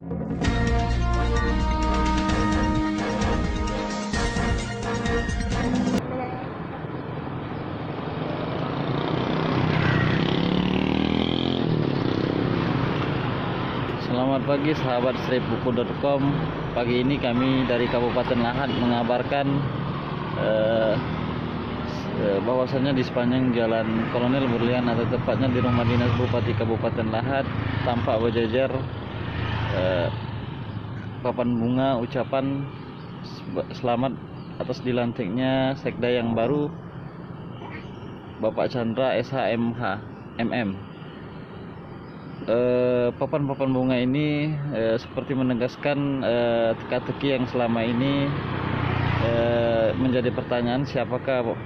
Selamat pagi sahabat seribuku.com. Pagi ini kami dari Kabupaten Lahat mengabarkan bahwasannya di sepanjang Jalan Kolonel Berlian atau tepatnya di rumah dinas Bupati Kabupaten Lahat tampak berjejer papan bunga ucapan selamat atas dilantiknya Sekda yang baru Bapak Chandra SHMH MM. Papan-papan bunga ini seperti menegaskan teka-teki yang selama ini menjadi pertanyaan, siapakah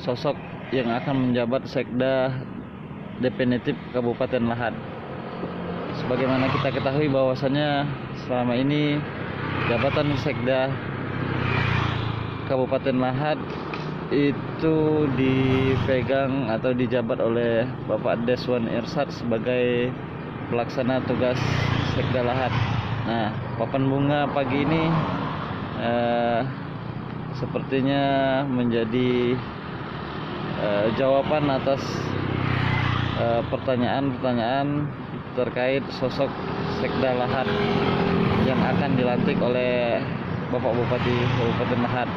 sosok yang akan menjabat Sekda definitif Kabupaten Lahat. Sebagaimana kita ketahui bahwasannya selama ini jabatan Sekda Kabupaten Lahat itu dipegang atau dijabat oleh Bapak Deswan Irsad sebagai pelaksana tugas Sekda Lahat. Nah, papan bunga pagi ini sepertinya menjadi jawaban atas pertanyaan-pertanyaan terkait sosok Sekda Lahat yang akan dilantik oleh Bapak Bupati Kabupaten Lahat.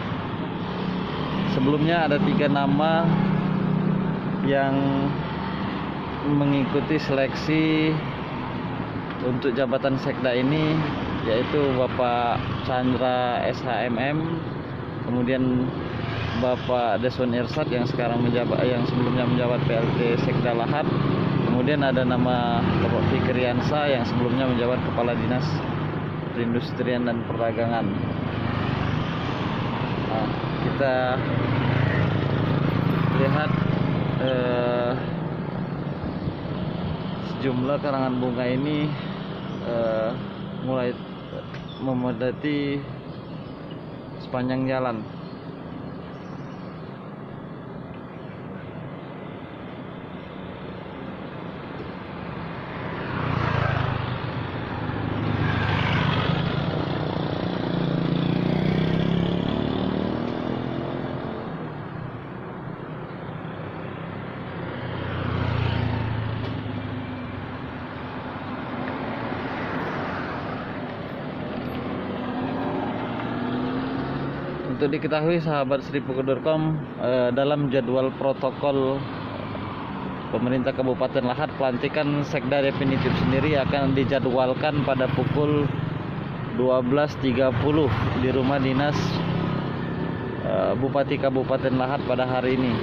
Sebelumnya ada 3 nama yang mengikuti seleksi untuk jabatan Sekda ini, yaitu Bapak Chandra SHMM, kemudian Bapak Deswan Irsad yang sebelumnya menjabat PLT Sekda Lahat, kemudian ada nama Bapak Fikriansa yang sebelumnya menjabat Kepala Dinas Perindustrian dan Perdagangan. Nah, kita lihat sejumlah karangan bunga ini mulai memadati sepanjang jalan. Untuk diketahui sahabat seribuku.com, dalam jadwal protokol pemerintah Kabupaten Lahat, pelantikan Sekda definitif sendiri akan dijadwalkan pada pukul 12.30 di rumah dinas Bupati Kabupaten Lahat pada hari ini.